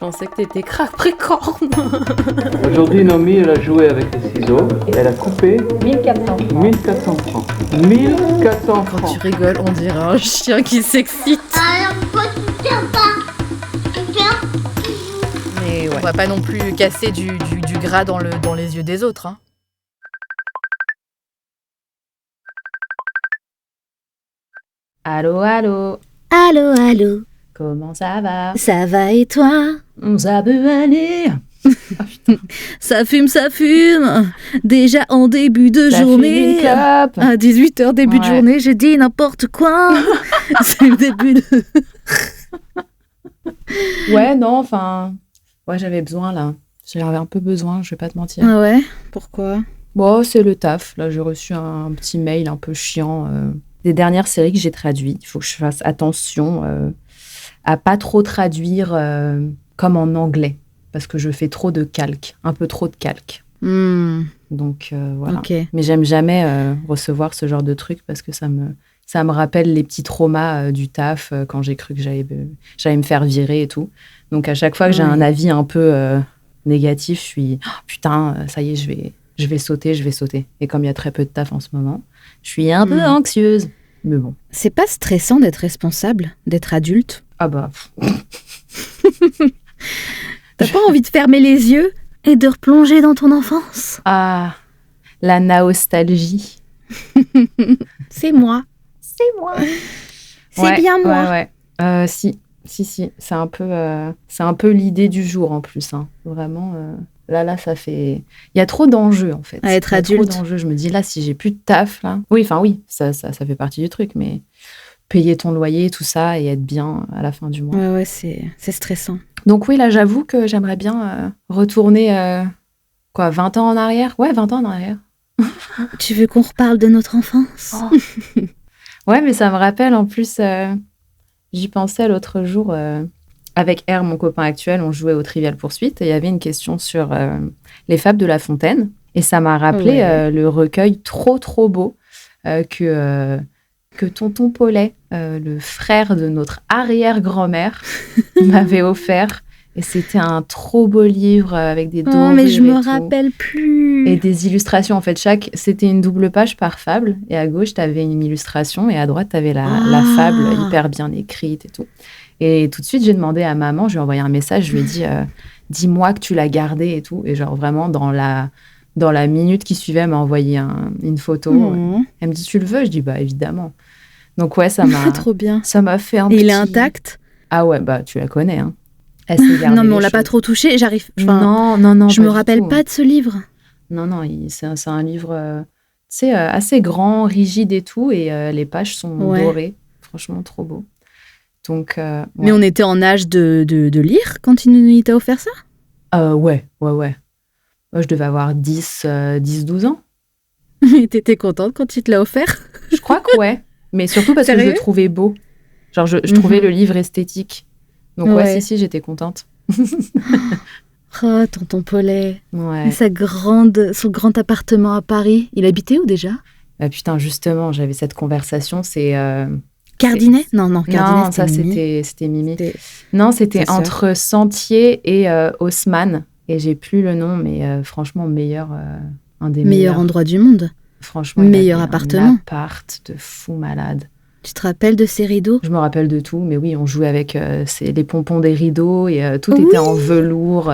pensais que t'étais Capricorne. Aujourd'hui, Nomi, elle a joué avec les ciseaux. Elle a coupé 1400 francs. 1400 francs. 1400 francs. Quand tu rigoles, on dirait un chien qui s'excite. Alors, pourquoi tu tiens pas? Tu tiens? Mais ouais, on va pas non plus casser du gras dans les yeux des autres. Hein. Allô, allô. Allô, allô. Comment ça va? Ça va et toi? Ça peut aller. Ça fume. Déjà en début de Ça journée. fume une clope. À 18h, début de Ouais. journée, j'ai dit n'importe quoi. C'est le début de... Ouais, non, enfin... Ouais, j'avais besoin, là. J'avais un peu besoin, je vais pas te mentir. Ah ouais? Pourquoi? Bon, c'est le taf. Là, j'ai reçu un petit mail un peu chiant des dernières séries que j'ai traduites. Il faut que je fasse attention à pas trop traduire comme en anglais, parce que je fais trop de calque, un peu trop de calque. Donc, voilà. Ok. Mais j'aime jamais recevoir ce genre de truc parce que ça me rappelle les petits traumas du taf quand j'ai cru que j'allais me faire virer et tout. Donc, à chaque fois que j'ai un avis un peu négatif, je suis « Oh, putain, ça y est, je vais sauter. » Et comme il y a très peu de taf en ce moment, je suis un peu anxieuse. Mais bon. C'est pas stressant d'être responsable, d'être adulte? Ah bah... T'as pas envie de fermer les yeux et de replonger dans ton enfance? Ah, la nostalgie. C'est moi. C'est bien moi. Ouais. Si. C'est un peu l'idée du jour en plus. Hein. Vraiment, là, ça fait... Il y a trop d'enjeux en fait. À être Il y a adulte. trop d'enjeux. Je me dis là, si j'ai plus de taf, là... Oui, ça fait partie du truc, mais payer ton loyer, tout ça, et être bien à la fin du mois. Ouais, c'est stressant. Donc oui, là, j'avoue que j'aimerais bien retourner, 20 ans en arrière? Ouais, 20 ans en arrière. Tu veux qu'on reparle de notre enfance? Ouais, mais ça me rappelle en plus, j'y pensais l'autre jour, avec R, mon copain actuel, on jouait au Trivial Poursuite, et il y avait une question sur les fables de La Fontaine, et ça m'a rappelé le recueil trop, trop beau que tonton Paulet, le frère de notre arrière-grand-mère, m'avait offert. Et c'était un trop beau livre avec des dorures. Oh, mais je et me tout. rappelle plus. Et des illustrations. En fait, c'était une double page par fable. Et à gauche, tu avais une illustration. Et à droite, tu avais la fable hyper bien écrite et tout. Et tout de suite, j'ai demandé à maman, je lui ai envoyé un message, je lui ai dit dis-moi que tu l'as gardé et tout. Et genre vraiment, dans la minute qui suivait, elle m'a envoyé une photo. Elle me dit tu le veux? Je dis bah évidemment. Donc ouais, ça m'a... Trop bien. Ça m'a fait un Et petit... il est intact? Ah ouais, bah tu la connais, hein. Elle s'est gardée Non, mais les on l'a pas choses. trop touché. J'arrive. Non. Je me rappelle pas de ce livre. Non, c'est un livre, assez grand, rigide et tout, et les pages sont dorées. Franchement, trop beau. Donc, Mais on était en âge de lire quand il t'a offert ça? Ouais. Moi, je devais avoir 10-12 ans. Et t'étais contente quand il te l'a offert? Je crois que ouais. Mais surtout parce que je le trouvais beau. Genre, je trouvais le livre esthétique. Donc ouais, si, j'étais contente. Oh, tonton Paulet. Ouais. Son grand appartement à Paris. Il habitait où déjà? Bah putain, justement, j'avais cette conversation, c'est... Cardinet? Non, Cardinet, non, ça Mimi. c'était Mimi. Non, c'était entre Sentier et Haussmann. Et j'ai plus le nom, mais franchement, un des meilleur endroit du monde. Franchement, meilleur appartement. Un appart de fou malade. Tu te rappelles de ces rideaux? Je me rappelle de tout, mais oui, on jouait avec les pompons des rideaux et tout était en velours.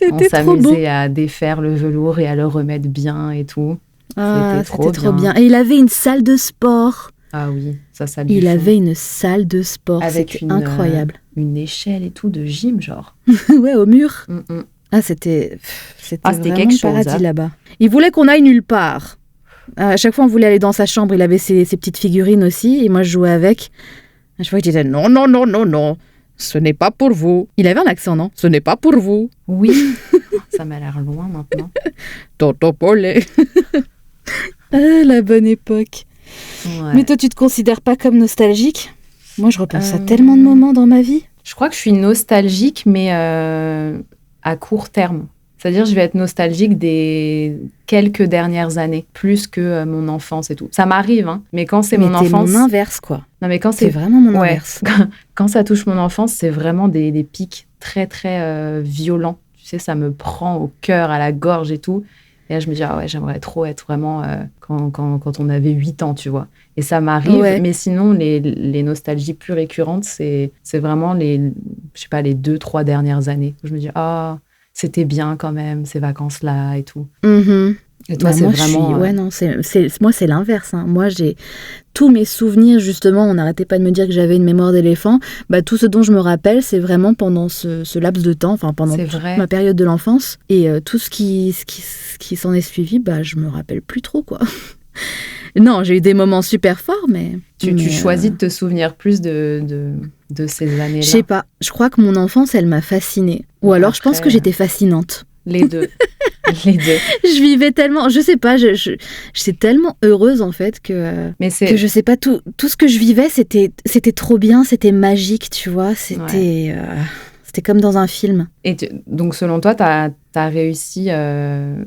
On s'amusait à défaire le velours et à le remettre bien et tout. C'était trop bien. Et il avait une salle de sport. Ah oui, ça Il avait une salle de sport, avec incroyable. Une échelle et tout de gym, genre. Ouais, au mur. Ah, c'était vraiment quelque chose, paradis là-bas. Il voulait qu'on aille nulle part. À chaque fois, on voulait aller dans sa chambre. Il avait ses petites figurines aussi. Et moi, je jouais avec. À chaque fois, il disait non. Ce n'est pas pour vous. Il avait un accent, non? Ce n'est pas pour vous. Oui. Ça m'a l'air loin maintenant. Tonton Paulet. La bonne époque. Ouais. Mais toi, tu te considères pas comme nostalgique? Moi, je repense à tellement de moments dans ma vie. Je crois que je suis nostalgique, mais à court terme. C'est-à-dire, je vais être nostalgique des quelques dernières années, plus que mon enfance et tout. Ça m'arrive, hein, mais quand c'est mon enfance... mon inverse, quoi. Non, mais quand C'est vraiment mon Ouais. inverse. Quand ça touche mon enfance, c'est vraiment des pics très, très violents. Tu sais, ça me prend au cœur, à la gorge et tout. Et là, je me dis, ah ouais, j'aimerais trop être vraiment quand on avait 8 ans, tu vois. Et ça m'arrive, Ouais. mais sinon, les nostalgies plus récurrentes, c'est vraiment les 2-3 dernières années. Où je me dis, ah, c'était bien quand même, ces vacances-là et tout. Mhm. Et toi, Bah, c'est moi, vraiment... Ouais, non, moi, c'est l'inverse. Hein. Moi, j'ai tous mes souvenirs, justement, on n'arrêtait pas de me dire que j'avais une mémoire d'éléphant. Bah, tout ce dont je me rappelle, c'est vraiment pendant ce laps de temps, enfin, pendant C'est toute vrai. ma période de l'enfance. Et tout ce qui s'en est suivi, bah, je me rappelle plus trop, quoi. Non, j'ai eu des moments super forts, mais... Tu choisis de te souvenir plus de ces années-là. Je sais pas, je crois que mon enfance, elle m'a fascinée. Ou Bon, alors, je pense après, que j'étais fascinante. Les deux. Les deux. Je vivais tellement, je sais pas, j'étais tellement heureuse en fait Mais que je sais pas, tout ce que je vivais, c'était trop bien, c'était magique, tu vois, c'était comme dans un film. Et donc, selon toi, tu as réussi,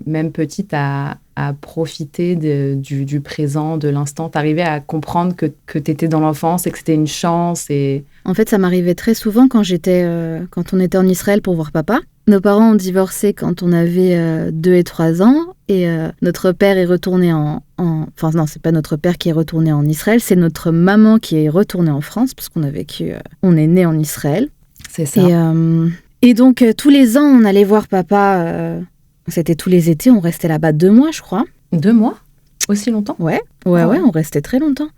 même petite, à profiter du présent, de l'instant. Tu arrivais à comprendre que tu étais dans l'enfance et que c'était une chance. Et... En fait, ça m'arrivait très souvent quand on était en Israël pour voir papa. Nos parents ont divorcé quand on avait 2 et 3 ans. Et notre père est retourné Enfin, non, c'est pas notre père qui est retourné en Israël, c'est notre maman qui est retournée en France, parce qu'on a vécu... on est né en Israël. C'est ça. Et donc, tous les ans, on allait voir papa. C'était tous les étés, on restait là-bas 2 mois, je crois. 2 mois? Aussi longtemps? Ouais, Ah ouais. on restait très longtemps.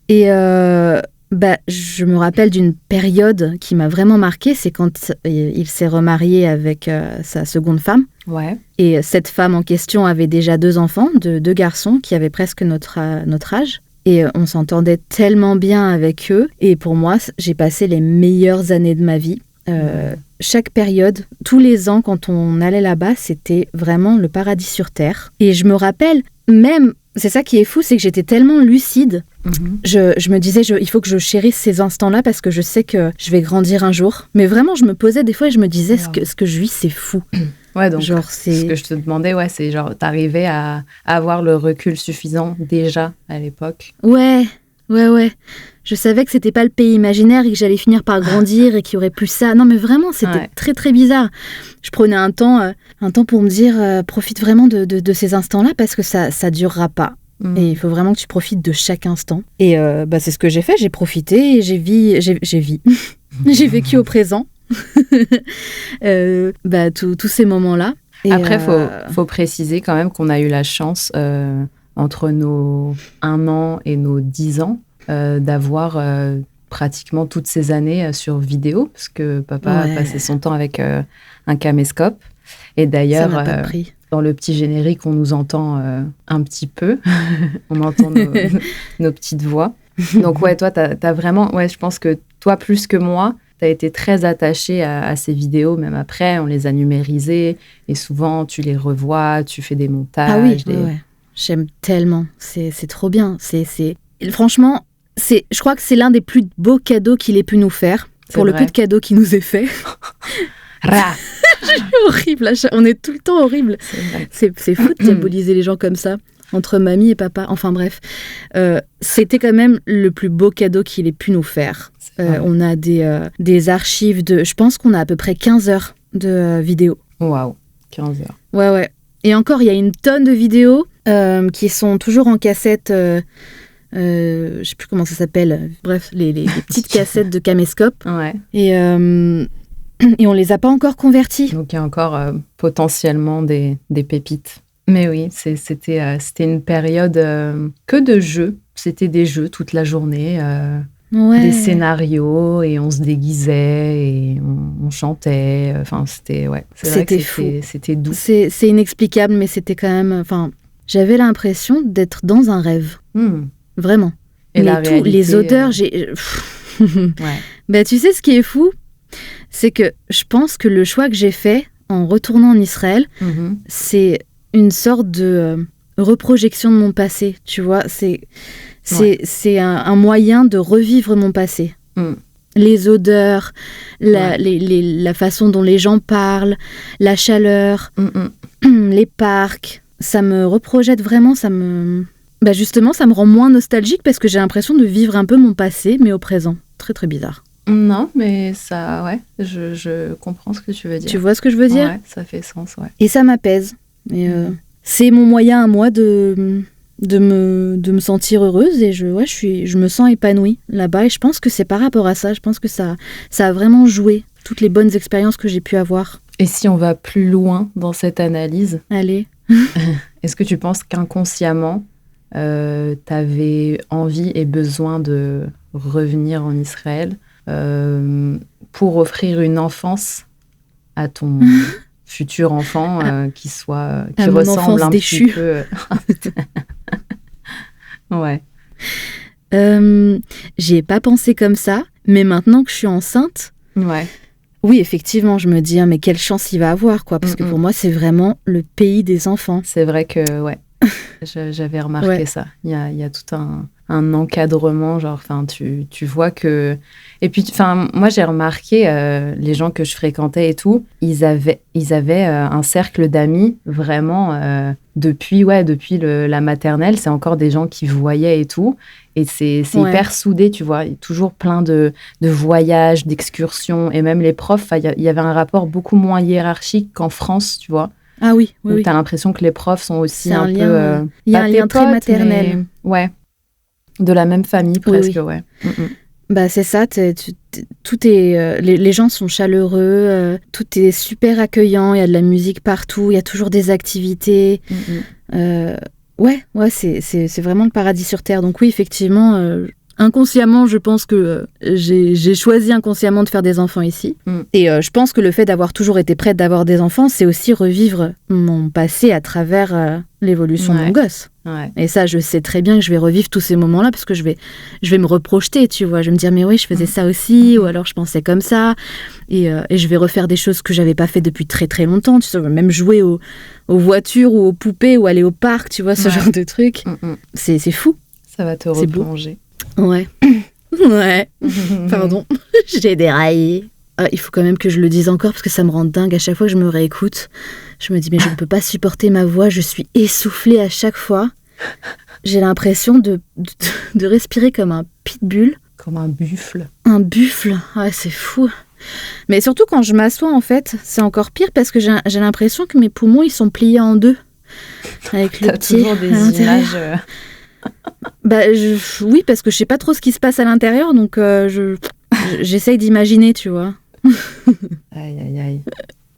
Et je me rappelle d'une période qui m'a vraiment marquée, c'est quand il s'est remarié avec sa seconde femme. Ouais. Et cette femme en question avait déjà 2 enfants, 2 garçons qui avaient presque notre âge. Et on s'entendait tellement bien avec eux. Et pour moi, j'ai passé les meilleures années de ma vie. Chaque période, tous les ans, quand on allait là-bas, c'était vraiment le paradis sur terre. Et je me rappelle, même, c'est ça qui est fou, c'est que j'étais tellement lucide. Je me disais, il faut que je chérisse ces instants-là parce que je sais que je vais grandir un jour. Mais vraiment, je me posais des fois et je me disais, ce que je vis, c'est fou. Ouais, donc genre, ce que je te demandais, c'est genre, t'arrivais à avoir le recul suffisant déjà à l'époque. Ouais. Je savais que c'était pas le pays imaginaire et que j'allais finir par grandir et qu'il y aurait plus ça. Non, mais vraiment, c'était très, très bizarre. Je prenais un temps pour me dire, profite vraiment de ces instants-là parce que ça durera pas. Et il faut vraiment que tu profites de chaque instant. Et c'est ce que j'ai fait. J'ai profité et j'ai vécu au présent. Tous ces moments-là. Et après, faut préciser quand même qu'on a eu la chance, entre nos 1 an et nos 10 ans, d'avoir pratiquement toutes ces années sur vidéo, parce que papa passait son temps avec un caméscope. Et d'ailleurs, ça n'a pas pris. Dans le petit générique, on nous entend un petit peu. On entend nos petites voix. Donc ouais, toi, t'as vraiment... Ouais, je pense que toi, plus que moi, tu as été très attachée à ces vidéos, même après, on les a numérisées, et souvent, tu les revois, tu fais des montages. Ah oui, ouais. J'aime tellement, c'est trop bien. Franchement, je crois que c'est l'un des plus beaux cadeaux qu'il ait pu nous faire, pour le peu de cadeaux qu'il nous ait fait. C'est horrible, on est tout le temps horrible. C'est fou de diaboliser les gens comme ça, entre mamie et papa, enfin bref. C'était quand même le plus beau cadeau qu'il ait pu nous faire. On a des archives je pense qu'on a à peu près 15 heures de vidéos. Waouh, 15 heures. Ouais. Et encore, il y a une tonne de vidéos qui sont toujours en cassette, je sais plus comment ça s'appelle, bref, les petites cassettes de caméscope. Ouais. Et on les a pas encore converties. Donc il y a encore potentiellement des pépites. Mais oui, c'était une période que de jeux. C'était des jeux toute la journée, des scénarios, et on se déguisait, et on chantait. Enfin, c'était fou. C'était doux. C'est inexplicable, mais c'était quand même... Enfin, j'avais l'impression d'être dans un rêve. Vraiment. Et mais les odeurs, j'ai... Ouais. Tu sais, ce qui est fou, c'est que je pense que le choix que j'ai fait en retournant en Israël, c'est une sorte de reprojection de mon passé, tu vois. C'est un moyen de revivre mon passé. les odeurs, la façon dont les gens parlent, la chaleur, les parcs. Ça me reprojette vraiment, justement, ça me rend moins nostalgique parce que j'ai l'impression de vivre un peu mon passé, mais au présent. Très, très bizarre. Non, mais ça, ouais, je comprends ce que tu veux dire. Tu vois ce que je veux dire ? Ouais, ça fait sens, ouais. Et ça m'apaise. Et c'est mon moyen à moi de me sentir heureuse et je me sens épanouie là-bas. Et je pense que c'est par rapport à ça. Je pense que ça a vraiment joué toutes les bonnes expériences que j'ai pu avoir. Et si on va plus loin dans cette analyse, allez, est-ce que tu penses qu'inconsciemment, t'avais envie et besoin de revenir en Israël pour offrir une enfance à ton futur enfant qui ressemble un déchue. petit peu... Ouais. J'y ai pas pensé comme ça, mais maintenant que je suis enceinte, ouais. Oui, effectivement, je me dis, mais quelle chance il va avoir, quoi, parce que pour moi, c'est vraiment le pays des enfants. C'est vrai que, ouais, j'avais remarqué ça. Il y a tout un encadrement, genre, enfin, tu vois que... Et puis, enfin, moi, j'ai remarqué, les gens que je fréquentais et tout, ils avaient un cercle d'amis, vraiment, depuis la maternelle, c'est encore des gens qui voyaient et tout. Et c'est hyper soudé, tu vois. Il y a toujours plein de voyages, d'excursions. Et même les profs, il y avait un rapport beaucoup moins hiérarchique qu'en France, tu vois. Ah oui, oui. Où tu as l'impression que les profs sont aussi un peu... il y a un lien très maternel. Mais, ouais. De la même famille, presque, ouais. Bah, c'est ça. Tout est... les gens sont chaleureux. Tout est super accueillant. Il y a de la musique partout. Il y a toujours des activités. Ouais, c'est vraiment le paradis sur Terre. Donc oui, effectivement, inconsciemment, je pense que j'ai choisi inconsciemment de faire des enfants ici. Et je pense que le fait d'avoir toujours été prête d'avoir des enfants, c'est aussi revivre mon passé à travers l'évolution de mon gosse. Ouais. Et ça, je sais très bien que je vais revivre tous ces moments-là parce que je vais me reprojeter, tu vois. Je vais me dire, mais oui, je faisais ça aussi, ou alors je pensais comme ça. Et je vais refaire des choses que j'avais pas fait depuis très très longtemps. Tu sais, même jouer aux voitures ou aux poupées ou aller au parc, tu vois, ce genre de trucs. C'est fou. Ça va te replonger. Ouais. Ouais. Pardon. J'ai déraillé. Il faut quand même que je le dise encore parce que ça me rend dingue à chaque fois que je me réécoute. Je me dis, mais je ne peux pas supporter ma voix. Je suis essoufflée à chaque fois. J'ai l'impression de respirer comme un pitbull. Comme un buffle. Un buffle. Ouais, c'est fou. Mais surtout quand je m'assois, en fait, c'est encore pire parce que j'ai l'impression que mes poumons, ils sont pliés en deux. Avec le pied toujours des images... oui, parce que je sais pas trop ce qui se passe à l'intérieur, donc j'essaye d'imaginer, tu vois. Aïe, aïe, aïe.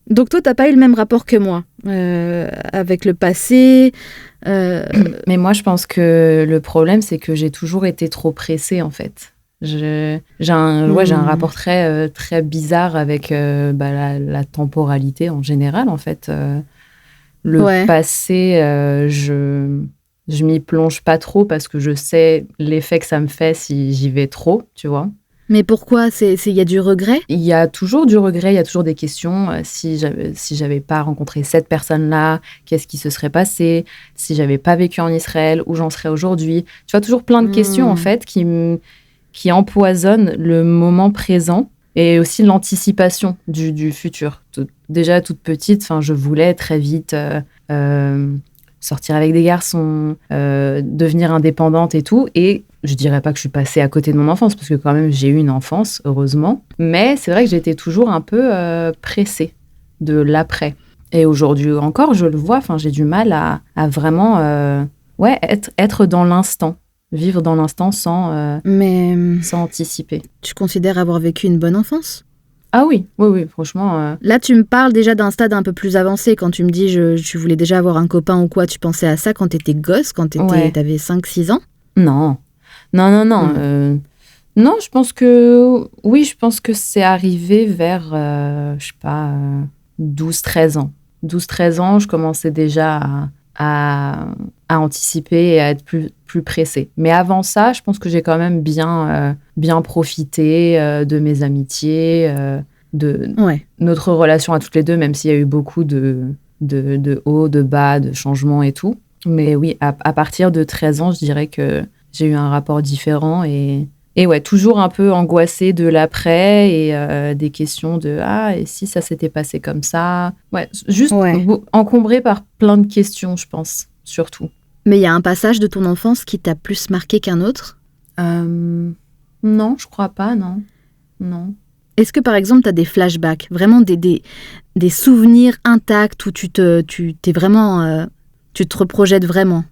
Donc toi, t'as pas eu le même rapport que moi avec le passé. Mais moi, je pense que le problème, c'est que j'ai toujours été trop pressée, en fait. J'ai un rapport très, très bizarre avec la temporalité en général, en fait. Le passé, je m'y plonge pas trop parce que je sais l'effet que ça me fait si j'y vais trop, tu vois. Mais pourquoi ? Il y a du regret ? Il y a toujours du regret, il y a toujours des questions. Si j'avais pas rencontré cette personne-là, qu'est-ce qui se serait passé ? Si j'avais pas vécu en Israël, où j'en serais aujourd'hui ? Tu vois, toujours plein de questions, en fait, qui empoisonnent le moment présent et aussi l'anticipation du futur. Déjà, toute petite, je voulais très vite... sortir avec des garçons, devenir indépendante et tout. Et je dirais pas que je suis passée à côté de mon enfance, parce que quand même, j'ai eu une enfance, heureusement. Mais c'est vrai que j'étais toujours un peu pressée de l'après. Et aujourd'hui encore, je le vois, j'ai du mal à vraiment être dans l'instant. Vivre dans l'instant sans anticiper. Tu considères avoir vécu une bonne enfance ? Ah oui, franchement... Là, tu me parles déjà d'un stade un peu plus avancé. Quand tu me dis tu voulais déjà avoir un copain ou quoi, tu pensais à ça quand t'étais gosse, quand t'avais 5-6 ans ? Non. Non, je pense que... Oui, je pense que c'est arrivé vers, 12-13 ans. 12-13 ans, je commençais déjà à anticiper et à être plus pressée. Mais avant ça, je pense que j'ai quand même bien profité de mes amitiés, de notre relation à toutes les deux, même s'il y a eu beaucoup de hauts, de bas, de changements et tout. Mais oui, à partir de 13 ans, je dirais que j'ai eu un rapport différent et Et ouais, toujours un peu angoissée de l'après et des questions de « Ah, et si ça s'était passé comme ça ?» Ouais, juste encombrée par plein de questions, je pense, surtout. Mais il y a un passage de ton enfance qui t'a plus marqué qu'un autre ? Non, je crois pas, non. Est-ce que, par exemple, tu as des flashbacks, vraiment des souvenirs intacts où tu te reprojettes vraiment ?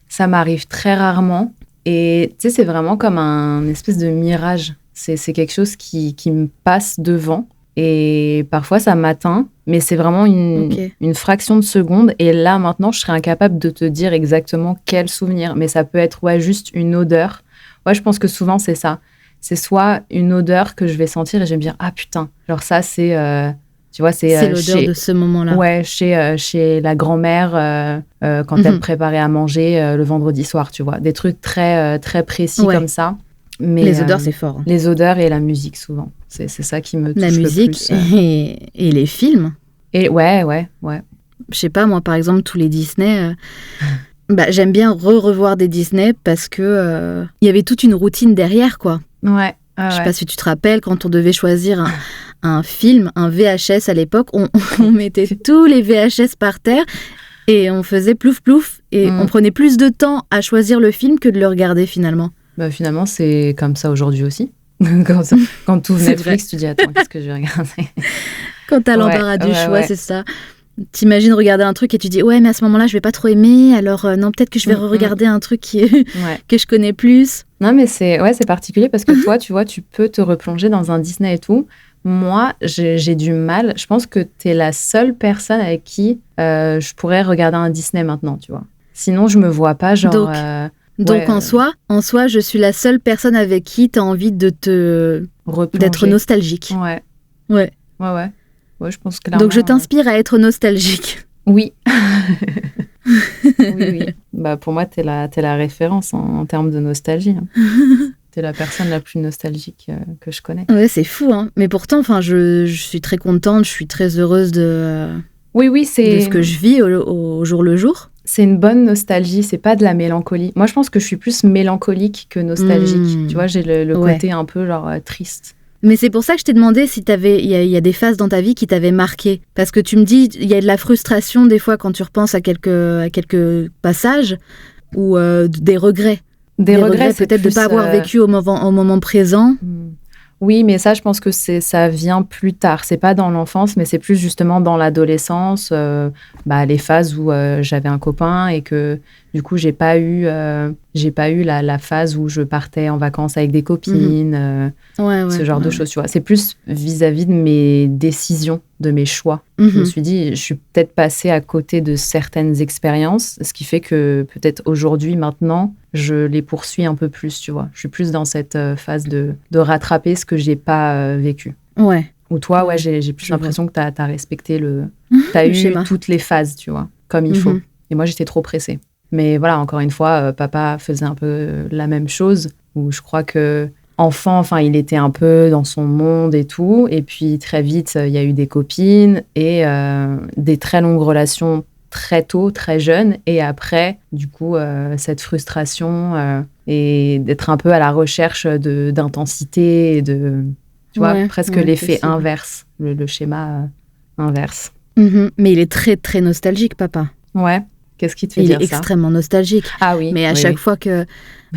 Ça m'arrive très rarement. Et tu sais, c'est vraiment comme un espèce de mirage. C'est quelque chose qui me passe devant. Et parfois, ça m'atteint. Mais c'est vraiment une fraction de seconde. Et là, maintenant, je serais incapable de te dire exactement quel souvenir. Mais ça peut être juste une odeur. Ouais, je pense que souvent, c'est ça. C'est soit une odeur que je vais sentir et je vais me dire « Ah putain !» Genre ça, c'est... tu vois, c'est l'odeur de ce moment-là. Ouais, chez la grand-mère, quand elle préparait à manger le vendredi soir, tu vois. Des trucs très, très précis comme ça. Mais, les odeurs, c'est fort. Les odeurs et la musique, souvent. C'est ça qui me touche le plus. La musique et les films. Et ouais. Je sais pas, moi, par exemple, tous les Disney... j'aime bien revoir des Disney parce que y avait toute une routine derrière, quoi. Ouais. Je sais pas si tu te rappelles, quand on devait choisir un film, un VHS à l'époque, on mettait tous les VHS par terre et on faisait plouf plouf et on prenait plus de temps à choisir le film que de le regarder finalement. Finalement, c'est comme ça aujourd'hui aussi. Quand tu ouvres Netflix, tu dis « Attends, qu'est-ce que je vais regarder ?» Quand t'as l'embarras du choix, c'est ça. T'imagines regarder un truc et tu dis « Ouais, mais à ce moment-là, je vais pas trop aimer, alors non, peut-être que je vais re-regarder un truc que je connais plus. » Non, mais c'est particulier parce que toi, tu vois, tu peux te replonger dans un Disney et tout. Moi, j'ai du mal. Je pense que t'es la seule personne avec qui je pourrais regarder un Disney maintenant, tu vois. Sinon, je me vois pas genre... Donc en soi, je suis la seule personne avec qui t'as envie d'être nostalgique. Ouais, je pense clairement. Donc je t'inspire à être nostalgique. Oui. Oui. Pour moi, t'es la référence en termes de nostalgie. Hein. T'es la personne la plus nostalgique que je connais. Ouais, c'est fou, hein. Mais pourtant, je suis très contente, je suis très heureuse de ce que je vis au jour le jour. C'est une bonne nostalgie, c'est pas de la mélancolie. Moi, je pense que je suis plus mélancolique que nostalgique. Tu vois, j'ai le côté un peu genre triste. Mais c'est pour ça que je t'ai demandé si il y a des phases dans ta vie qui t'avaient marqué. Parce que tu me dis, il y a de la frustration des fois quand tu repenses à quelques passages ou des regrets. Des regrets peut-être de ne pas avoir vécu au moment présent. Oui, mais ça, je pense que ça vient plus tard. C'est pas dans l'enfance, mais c'est plus justement dans l'adolescence, les phases où j'avais un copain et que du coup, j'ai pas eu la phase où je partais en vacances avec des copines, ce genre de choses. Tu vois. C'est plus vis-à-vis de mes décisions, de mes choix. Je me suis dit, je suis peut-être passée à côté de certaines expériences, ce qui fait que peut-être aujourd'hui, maintenant, je les poursuis un peu plus, tu vois. Je suis plus dans cette phase de rattraper ce que j'ai pas vécu. Ouais. Ou toi, j'ai plus l'impression que t'as respecté t'as eu schéma. Toutes les phases, tu vois, comme il faut. Et moi, j'étais trop pressée. Mais voilà, encore une fois, papa faisait un peu la même chose, où je crois que enfant, il était un peu dans son monde et tout. Et puis, très vite, il y a eu des copines et des très longues relations très tôt, très jeune. Et après, du coup, cette frustration et d'être un peu à la recherche d'intensité et de... Tu vois, presque l'effet inverse, le schéma inverse. Mais il est très, très nostalgique, papa. Ouais. Qu'est-ce qui te fait dire ça ? Il est extrêmement nostalgique. Ah oui. Mais à chaque fois que...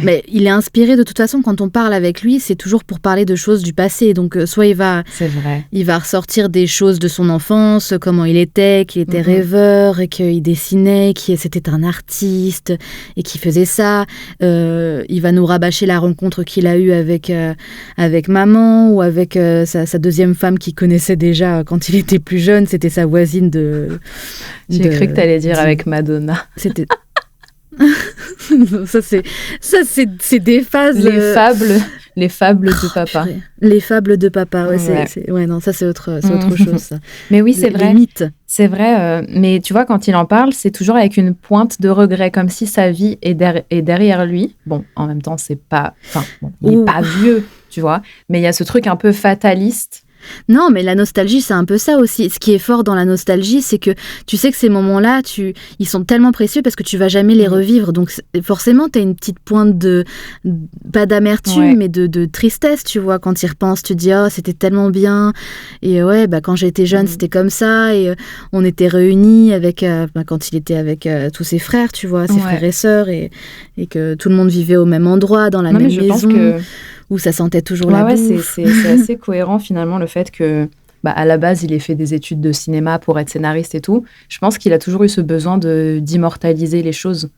Mais il est inspiré, de toute façon, quand on parle avec lui, c'est toujours pour parler de choses du passé. Donc, soit il va ressortir des choses de son enfance, comment il était, qu'il était rêveur, et qu'il dessinait, c'était un artiste, et qu'il faisait ça. Il va nous rabâcher la rencontre qu'il a eue avec maman, ou avec sa deuxième femme qu'il connaissait déjà quand il était plus jeune. C'était sa voisine de... J'ai cru que tu allais dire avec Madonna. C'était... ça c'est des phases. Les fables de papa. Les fables de papa, ça c'est autre chose. Ça. Mais oui, c'est vrai. Les mythes. C'est vrai, mais tu vois, quand il en parle, c'est toujours avec une pointe de regret, comme si sa vie est derrière lui. Bon, en même temps, c'est pas... il n'est pas vieux, tu vois, mais il y a ce truc un peu fataliste Non, mais la nostalgie, c'est un peu ça aussi. Ce qui est fort dans la nostalgie, c'est que tu sais que ces moments-là, ils sont tellement précieux parce que tu vas jamais les revivre. Donc forcément, tu as une petite pointe pas d'amertume, mais de tristesse, tu vois. Quand tu y repenses, tu te dis, oh, c'était tellement bien. Et ouais, quand j'étais jeune, c'était comme ça. Et on était réunis quand il était avec tous ses frères, tu vois, ses frères et sœurs, et que tout le monde vivait au même endroit, dans la même maison. Pense que... où ça sentait toujours la bouffe. C'est assez cohérent finalement le fait que, à la base, il ait fait des études de cinéma pour être scénariste et tout. Je pense qu'il a toujours eu ce besoin d'immortaliser les choses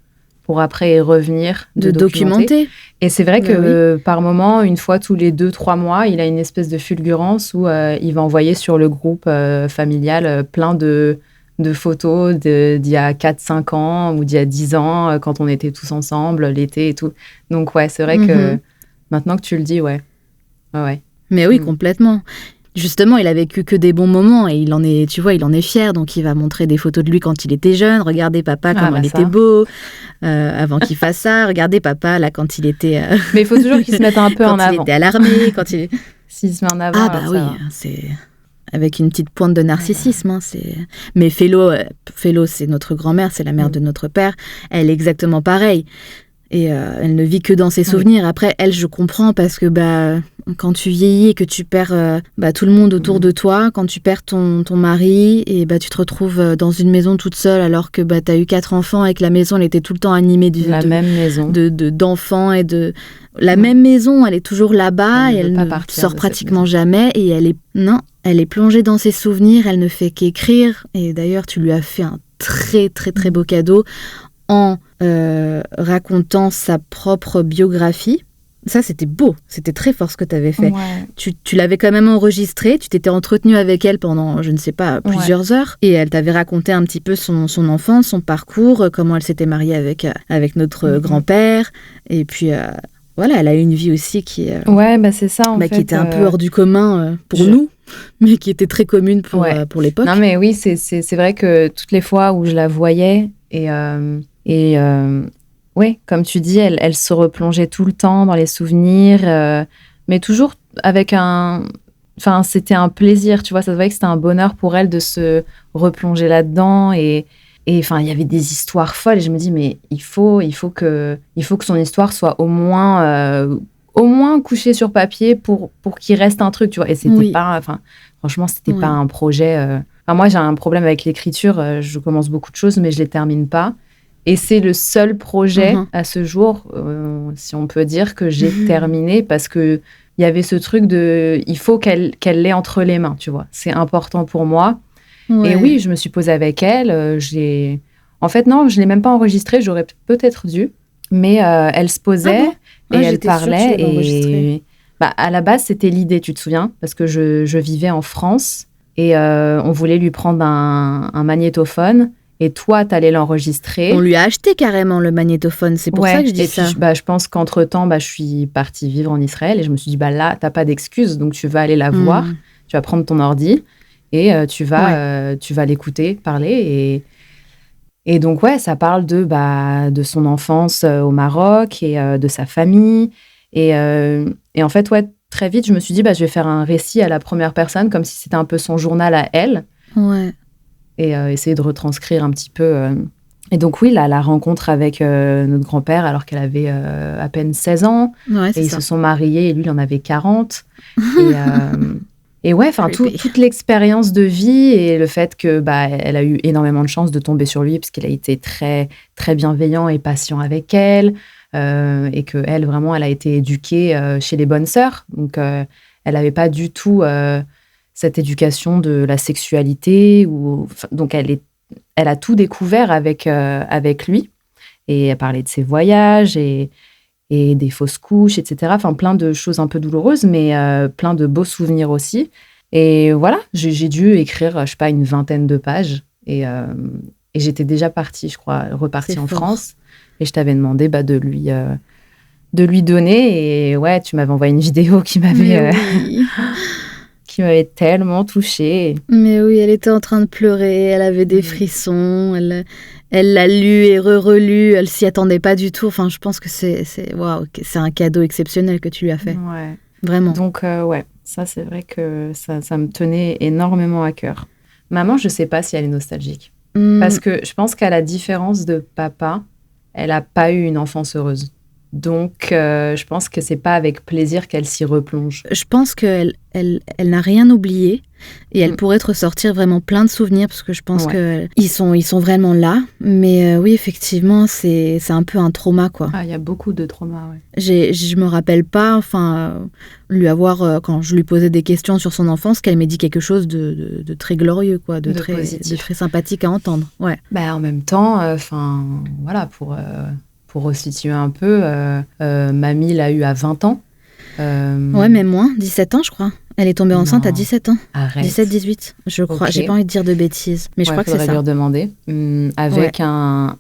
pour après y revenir, de documenter. Et c'est vrai que par moment, une fois tous les 2-3 mois, il a une espèce de fulgurance où il va envoyer sur le groupe familial plein de photos d'il y a 4-5 ans ou d'il y a 10 ans, quand on était tous ensemble, l'été et tout. Donc ouais, c'est vrai que maintenant que tu le dis, ouais. Mais oui, complètement. Justement, il a vécu que des bons moments et il en est fier. Donc, il va montrer des photos de lui quand il était jeune. Regardez papa, comment il était beau avant qu'il fasse ça. Regardez papa, là, quand il était... Mais il faut toujours qu'il se mette un peu en avant. Quand il était à l'armée, S'il se met en avant... Ah bah oui, c'est... Avec une petite pointe de narcissisme. Mais Félo, c'est notre grand-mère, c'est la mère de notre père. Elle est exactement pareille. Et elle ne vit que dans ses souvenirs. Après, elle, je comprends parce que quand tu vieillis et que tu perds tout le monde autour de toi, quand tu perds ton mari, et tu te retrouves dans une maison toute seule alors que tu as eu 4 enfants et que la maison elle était tout le temps animée d'enfants et de... La même maison, elle est toujours là-bas et elle ne sort pratiquement jamais. Et elle est plongée dans ses souvenirs, elle ne fait qu'écrire. Et d'ailleurs, tu lui as fait un très, très, très beau cadeau en racontant sa propre biographie. Ça, c'était beau. C'était très fort ce que tu avais fait. Ouais. Tu l'avais quand même enregistré. Tu t'étais entretenu avec elle pendant, je ne sais pas, plusieurs heures. Et elle t'avait raconté un petit peu son enfance, son parcours, comment elle s'était mariée avec notre grand-père. Et puis, voilà, elle a eu une vie aussi qui... c'est ça, en fait. Qui était un peu hors du commun pour nous, mais qui était très commune pour l'époque. Non, mais oui, c'est vrai que toutes les fois où je la voyais oui, comme tu dis, elle se replongeait tout le temps dans les souvenirs, mais toujours avec Enfin, c'était un plaisir, tu vois, ça se voyait que c'était un bonheur pour elle de se replonger là-dedans. Et enfin, il y avait des histoires folles. Et je me dis, mais il faut que son histoire soit au moins couchée sur papier pour qu'il reste un truc, tu vois. Et c'était pas... Enfin, franchement, c'était pas un projet... Enfin, moi, j'ai un problème avec l'écriture. Je commence beaucoup de choses, mais je les termine pas. Et c'est le seul projet à ce jour, si on peut dire, que j'ai terminé parce que il y avait ce truc de... Il faut qu'elle l'ait entre les mains, tu vois. C'est important pour moi. Ouais. Et oui, je me suis posée avec elle. En fait, non, je ne l'ai même pas enregistrée. J'aurais peut-être dû. Mais elle se posait et elle parlait. Et à la base, c'était l'idée, tu te souviens? Parce que je vivais en France et on voulait lui prendre un magnétophone. Et toi, t'allais l'enregistrer. On lui a acheté carrément le magnétophone, c'est pour ça que je dis ça. Puis, je pense qu'entre-temps, je suis partie vivre en Israël et je me suis dit, là, t'as pas d'excuse, donc tu vas aller la voir, tu vas prendre ton ordi et tu vas l'écouter parler. Et donc, ça parle de son enfance au Maroc et de sa famille. Et en fait, très vite, je me suis dit, je vais faire un récit à la première personne, comme si c'était un peu son journal à elle. Ouais. Et essayer de retranscrire un petit peu. Et donc, oui, la rencontre avec notre grand-père, alors qu'elle avait à peine 16 ans. Ouais, et ils se sont mariés, et lui, il en avait 40. Et toute l'expérience de vie et le fait que elle a eu énormément de chance de tomber sur lui, parce qu'il a été très, très bienveillant et patient avec elle. Et qu'elle, vraiment, elle a été éduquée chez les bonnes sœurs. Donc, elle n'avait pas du tout... cette éducation de la sexualité. Donc, elle a tout découvert avec lui. Et elle parlait de ses voyages et des fausses couches, etc. Enfin, plein de choses un peu douloureuses, mais plein de beaux souvenirs aussi. Et voilà, j'ai dû écrire, je sais pas, une 20aine de pages. Et j'étais déjà partie, je crois, repartie en France. Et je t'avais demandé de lui donner. Et ouais, tu m'avais envoyé une vidéo qui m'avait... qui m'avait tellement touchée. Mais oui, elle était en train de pleurer, elle avait des frissons, elle l'a lu et relu, elle s'y attendait pas du tout. Enfin, je pense que c'est un cadeau exceptionnel que tu lui as fait. Ouais. Vraiment. Donc, Ça, c'est vrai que ça me tenait énormément à cœur. Maman, je sais pas si elle est nostalgique. Parce que je pense qu'à la différence de papa, elle a pas eu une enfance heureuse. Donc, je pense que c'est pas avec plaisir qu'elle s'y replonge. Je pense qu'elle n'a rien oublié et elle pourrait te ressortir vraiment plein de souvenirs parce que je pense qu'ils sont vraiment là. Mais oui, effectivement, c'est un peu un trauma, quoi. Ah, il y a beaucoup de traumas, ouais. Je me rappelle pas, lui avoir, quand je lui posais des questions sur son enfance, qu'elle m'ait dit quelque chose de très glorieux, quoi, de très sympathique à entendre. Ouais. Bah, en même temps, voilà, pour resituer un peu, mamie l'a eu à 20 ans. Ouais, même moins, 17 ans, je crois. Elle est tombée enceinte à 17 ans. Arrête. 17-18, je crois. Okay. J'ai pas envie de dire de bêtises, mais je crois que c'est ça. Faudrait lui redemander. Avec un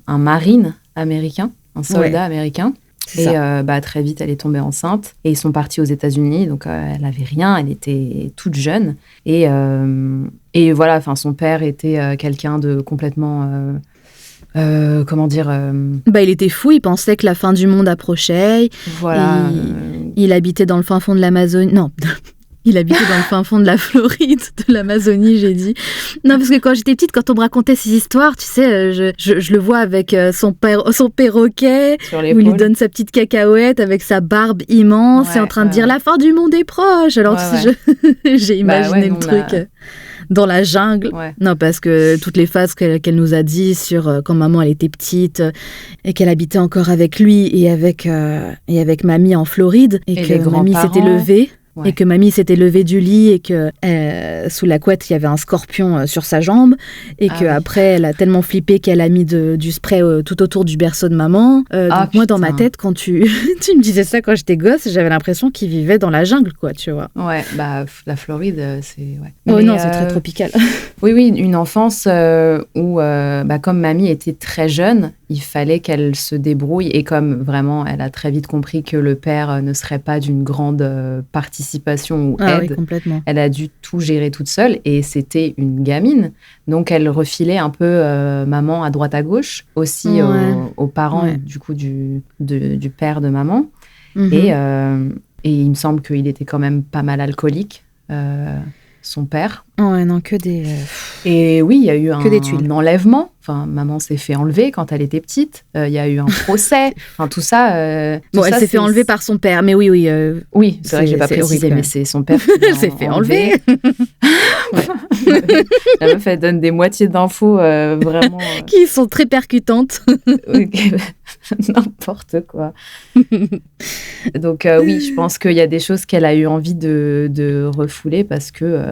marine américain, un soldat américain. Et très vite, elle est tombée enceinte. Et ils sont partis aux États-Unis, donc elle n'avait rien, elle était toute jeune. Et voilà, son père était quelqu'un de complètement... il était fou, il pensait que la fin du monde approchait. Voilà. Il habitait dans le fin fond de l'Amazonie. Non, il habitait dans le fin fond de la Floride, de l'Amazonie, j'ai dit. Non, parce que quand j'étais petite, quand on me racontait ces histoires, tu sais, je le vois avec son perroquet, où il lui donne sa petite cacahuète avec sa barbe immense et en train de dire la fin du monde est proche. Alors j'ai imaginé le truc. Dans la jungle. Ouais. Non, parce que toutes les phases qu'elle nous a dit sur quand maman elle était petite et qu'elle habitait encore avec lui et avec mamie en Floride et que mamie s'était levée. Ouais. Et que mamie s'était levée du lit et que sous la couette, il y avait un scorpion sur sa jambe et qu'après, elle a tellement flippé qu'elle a mis du spray tout autour du berceau de maman. Donc moi, dans ma tête, quand tu me disais ça quand j'étais gosse, j'avais l'impression qu'il vivait dans la jungle, quoi, tu vois. Ouais, la Floride, c'est... Ouais. Oh non, c'est très tropical. Oui, une enfance où, comme mamie était très jeune, il fallait qu'elle se débrouille et comme vraiment, elle a très vite compris que le père ne serait pas d'une grande participation ou aide, oui, complètement. Elle a dû tout gérer toute seule et c'était une gamine. Donc, elle refilait un peu maman à droite à gauche, aussi aux parents du coup du père de maman. Mm-hmm. Et il me semble qu'il était quand même pas mal alcoolique, son père. Ouais, non, que des... Et oui, il y a eu un enlèvement. Enfin, maman s'est fait enlever quand elle était petite. Il y a eu un procès. Enfin, tout ça... elle s'est fait enlever par son père. Mais oui. Oui, c'est vrai que je n'ai pas précisé, mais c'est son père qui elle s'est fait enlever. La meuf, elle donne des moitiés d'infos vraiment... qui sont très percutantes. N'importe quoi. Donc oui, je pense qu'il y a des choses qu'elle a eu envie de refouler parce que...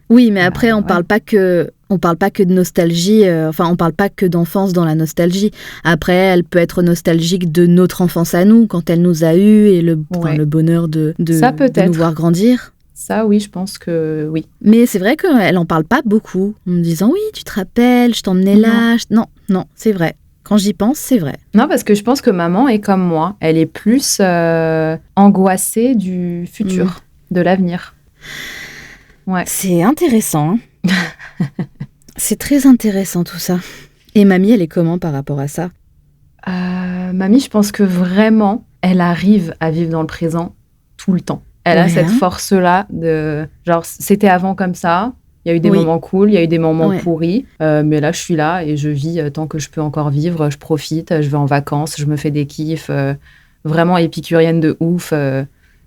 Oui, mais après, on parle pas que de nostalgie, on parle pas que d'enfance dans la nostalgie. Après, elle peut être nostalgique de notre enfance à nous, quand elle nous a eus, et le bonheur de nous voir grandir. Ça, oui, je pense que oui. Mais c'est vrai qu'elle en parle pas beaucoup, en me disant, oui, tu te rappelles, je t'emmenais là. Non, c'est vrai. Quand j'y pense, c'est vrai. Non, parce que je pense que maman est comme moi. Elle est plus angoissée du futur, de l'avenir. Ouais. C'est intéressant. C'est très intéressant tout ça. Et mamie, elle est comment par rapport à ça ? Mamie, je pense que vraiment, elle arrive à vivre dans le présent tout le temps. Elle a cette force-là de... Genre, c'était avant comme ça. Il y a eu des moments cool, il y a eu des moments pourris. Mais là, je suis là et je vis tant que je peux encore vivre. Je profite, je vais en vacances, je me fais des kiffs. Vraiment épicurienne de ouf.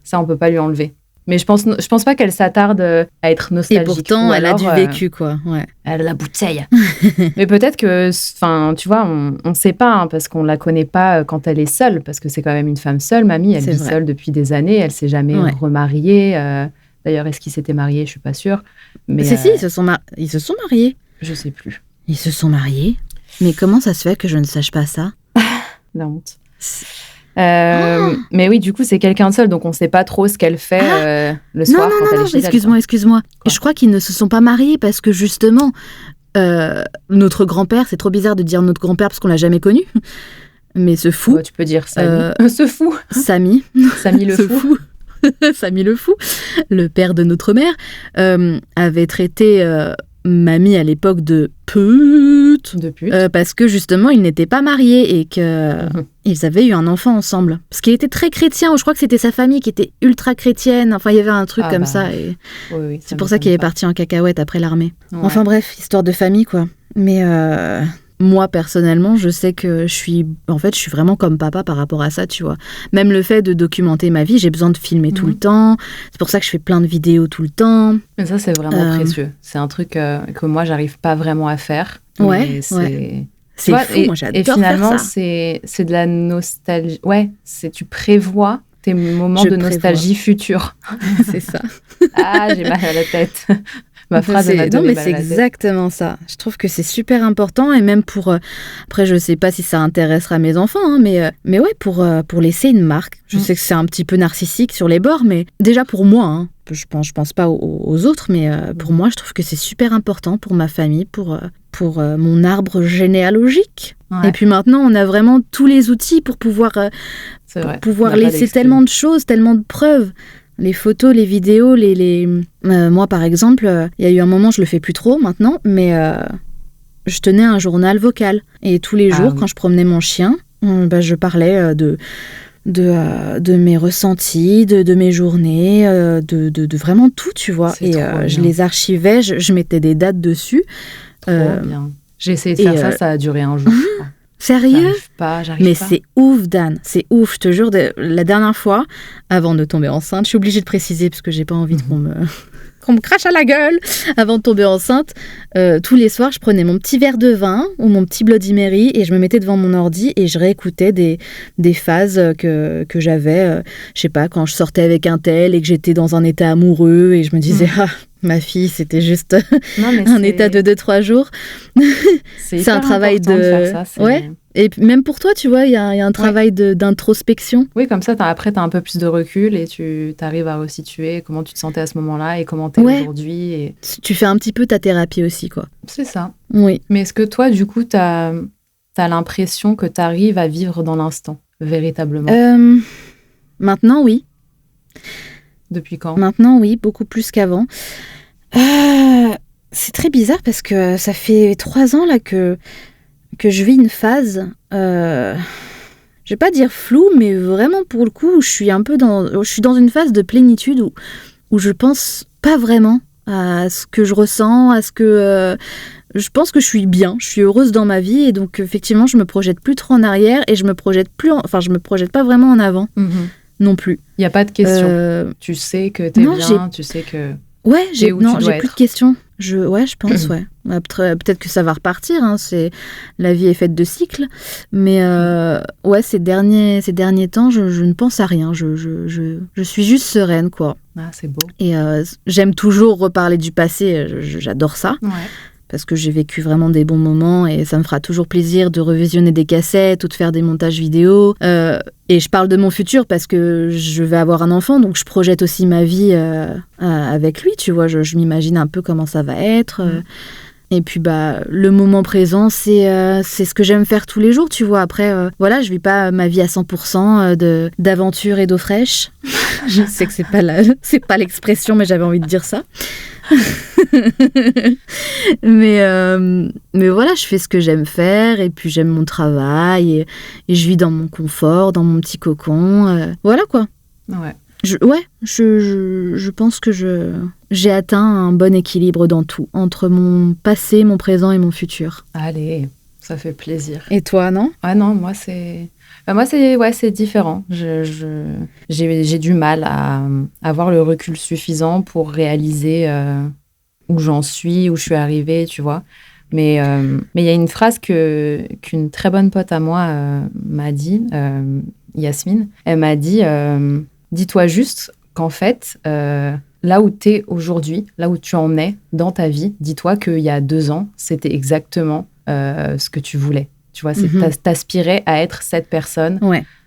Ça, on peut pas lui enlever. Mais je pense pas qu'elle s'attarde à être nostalgique. Et pourtant, elle a du vécu, quoi. Ouais. Elle a la bouteille. Mais peut-être que, tu vois, on sait pas, hein, parce qu'on la connaît pas quand elle est seule, parce que c'est quand même une femme seule, mamie. Elle vit seule depuis des années, elle s'est jamais remariée. D'ailleurs, est-ce qu'ils s'étaient mariés ? Je suis pas sûre. Mais si, ils se sont mariés. Je sais plus. Ils se sont mariés. Mais comment ça se fait que je ne sache pas ça ? La honte. Mais oui, du coup, c'est quelqu'un de seul, donc on ne sait pas trop ce qu'elle fait le soir quand elle est chez elle. Excuse-moi. Et je crois qu'ils ne se sont pas mariés parce que justement, notre grand-père, c'est trop bizarre de dire notre grand-père parce qu'on l'a jamais connu, mais ce fou. Tu peux dire Samy. Ce fou. Samy le fou. Samy le fou, le père de notre mère, avait traité mamie à l'époque de pute. De pute. Parce que justement, ils n'étaient pas mariés et qu'ils avaient eu un enfant ensemble. Parce qu'il était très chrétien, ou je crois que c'était sa famille qui était ultra chrétienne. Enfin, il y avait un truc comme ça. Et oui, c'est pour ça qu'il est parti en cacahuète après l'armée. Ouais. Enfin bref, histoire de famille, quoi. Mais moi, personnellement, je sais que je suis vraiment comme papa par rapport à ça, tu vois. Même le fait de documenter ma vie, j'ai besoin de filmer tout le temps. C'est pour ça que je fais plein de vidéos tout le temps. Mais ça, c'est vraiment précieux. C'est un truc que moi, j'arrive pas vraiment à faire. Ouais. C'est fou, moi j'adore faire ça. Et finalement, c'est de la nostalgie. Ouais, tu prévois tes moments de nostalgie future. C'est ça. Ah, j'ai mal à la tête. Ma phrase m'a donné mal à la tête. C'est exactement ça. Je trouve que c'est super important et même pour... après, je sais pas si ça intéressera mes enfants, hein, mais ouais, pour laisser une marque. Je sais que c'est un petit peu narcissique sur les bords, mais déjà pour moi, hein, je pense pas aux autres, mais pour moi, je trouve que c'est super important pour ma famille, pour mon arbre généalogique. Ouais. Et puis maintenant, on a vraiment tous les outils pour pouvoir laisser tellement de choses, tellement de preuves. Les photos, les vidéos, moi par exemple, il y a eu un moment, je le fais plus trop maintenant, mais je tenais un journal vocal. Et tous les jours, quand je promenais mon chien, je parlais de mes ressentis, de mes journées, de vraiment tout, tu vois. Et je les archivais, je mettais des dates dessus. Trop bien. J'ai essayé de faire ça a duré un jour. Sérieux ? J'arrive Mais pas. c'est ouf, Dan. C'est ouf, je te jure. La dernière fois, avant de tomber enceinte, je suis obligée de préciser parce que j'ai pas envie qu'on me crache à la gueule. Avant de tomber enceinte, tous les soirs, je prenais mon petit verre de vin ou mon petit Bloody Mary et je me mettais devant mon ordi et je réécoutais des phases que j'avais, je sais pas, quand je sortais avec un tel et que j'étais dans un état amoureux et je me disais, ma fille, c'était juste un état de 2-3 jours. C'est un travail de faire ça, ouais. Et même pour toi, tu vois, il y a un travail d'introspection. Oui, comme ça, après, tu as un peu plus de recul et tu arrives à resituer comment tu te sentais à ce moment-là et comment tu es aujourd'hui. Et... Tu fais un petit peu ta thérapie aussi, quoi. C'est ça. Oui. Mais est-ce que toi, du coup, tu as l'impression que tu arrives à vivre dans l'instant, véritablement ? Maintenant, oui. Depuis quand ? Maintenant, oui, beaucoup plus qu'avant. C'est très bizarre parce que ça fait 3 ans là que je vis une phase, je vais pas dire floue, mais vraiment pour le coup, je suis dans une phase de plénitude où je pense pas vraiment à ce que je ressens, à ce que je pense que je suis bien, je suis heureuse dans ma vie et donc effectivement, je me projette plus trop en arrière et je me projette pas vraiment en avant non plus. Il y a pas de question. Tu sais que t'es bien, tu sais que ouais, j'ai plus de questions. Je pense, ouais. Peut-être que ça va repartir, hein, la vie est faite de cycles, mais ces derniers temps, je ne pense à rien, je suis juste sereine, quoi. Ah, c'est beau. Et j'aime toujours reparler du passé, j'adore ça, parce que j'ai vécu vraiment des bons moments et ça me fera toujours plaisir de revisionner des cassettes ou de faire des montages vidéo. Et je parle de mon futur parce que je vais avoir un enfant, donc je projette aussi ma vie avec lui, tu vois. Je m'imagine un peu comment ça va être. Et puis, le moment présent, c'est ce que j'aime faire tous les jours, tu vois. Après, je vis pas ma vie à 100% d'aventure et d'eau fraîche. Je sais que c'est pas l'expression, mais j'avais envie de dire ça. mais voilà, je fais ce que j'aime faire et puis j'aime mon travail et je vis dans mon confort, dans mon petit cocon. Voilà quoi. Ouais. Je pense que j'ai atteint un bon équilibre dans tout, entre mon passé, mon présent et mon futur. Allez, ça fait plaisir. Et toi, non ? Ah non, moi c'est différent. J'ai du mal à avoir le recul suffisant pour réaliser où j'en suis, où je suis arrivée, tu vois. Mais il y a une phrase qu'une très bonne pote à moi m'a dit, Yasmine. Elle m'a dit dis-toi juste qu'en fait, là où tu es aujourd'hui, là où tu en es dans ta vie, dis-toi qu'il y a 2 ans, c'était exactement ce que tu voulais. Tu vois, t'aspirais à être cette personne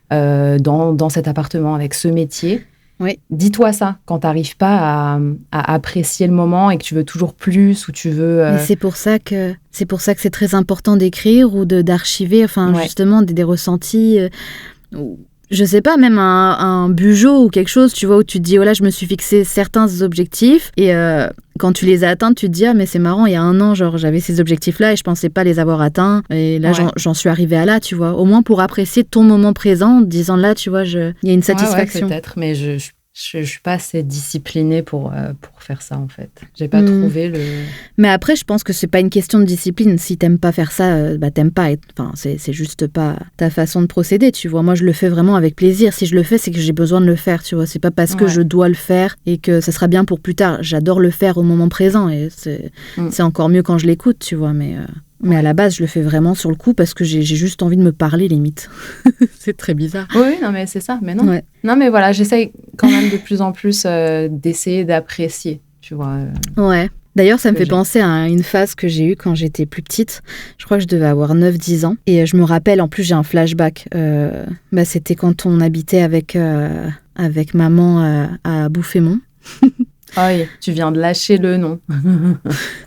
dans cet appartement, avec ce métier. Oui. Dis-toi ça quand tu n'arrives pas à apprécier le moment et que tu veux toujours plus ou tu veux... Mais c'est pour ça que c'est très important d'écrire ou d'archiver, justement, des ressentis. je sais pas, même un bugeot ou quelque chose, tu vois, où tu te dis, oh là, je me suis fixé certains objectifs et quand tu les as atteints, tu te dis, ah, mais c'est marrant, il y a un an, genre, j'avais ces objectifs-là et je pensais pas les avoir atteints et là, j'en suis arrivée à là, tu vois. Au moins pour apprécier ton moment présent, en te disant là, tu vois, il y a une satisfaction. Ouais, peut-être, mais je suis pas assez disciplinée pour faire ça, en fait. J'ai pas trouvé le... Mais après, je pense que c'est pas une question de discipline. Si t'aimes pas faire ça, bah t'aimes pas. Enfin, c'est juste pas ta façon de procéder, tu vois. Moi, je le fais vraiment avec plaisir. Si je le fais, c'est que j'ai besoin de le faire, tu vois. C'est pas parce que je dois le faire et que ça sera bien pour plus tard. J'adore le faire au moment présent et c'est encore mieux quand je l'écoute, tu vois. Mais à la base, je le fais vraiment sur le coup parce que j'ai juste envie de me parler, limite. C'est très bizarre. Oui, non, mais c'est ça. Mais non. Ouais. Non, mais voilà, j'essaye quand même de plus en plus d'essayer d'apprécier, tu vois. Ouais. D'ailleurs, ça me fait penser à une phase que j'ai eue quand j'étais plus petite. Je crois que je devais avoir 9-10 ans. Et je me rappelle, en plus, j'ai un flashback. C'était quand on habitait avec maman à Bouffémont. Ah oui, tu viens de lâcher le nom.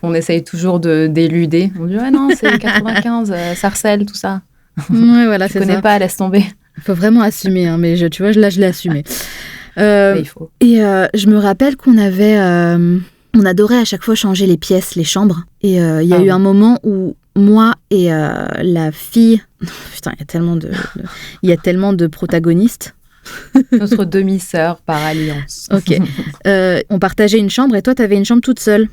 On essaye toujours d'éluder. On dit, ouais, non, c'est 95, Sarcelles, tout ça. Ouais, voilà, c'est ça. Je connais pas, laisse tomber. Il faut vraiment assumer, hein, mais tu vois, là, je l'ai assumé. Mais il faut. Et je me rappelle qu'on avait... on adorait à chaque fois changer les pièces, les chambres. Et il y a eu un moment où moi et la fille... Putain, il y a tellement de protagonistes. Notre demi-sœur par alliance. Ok. On partageait une chambre et toi, t'avais une chambre toute seule.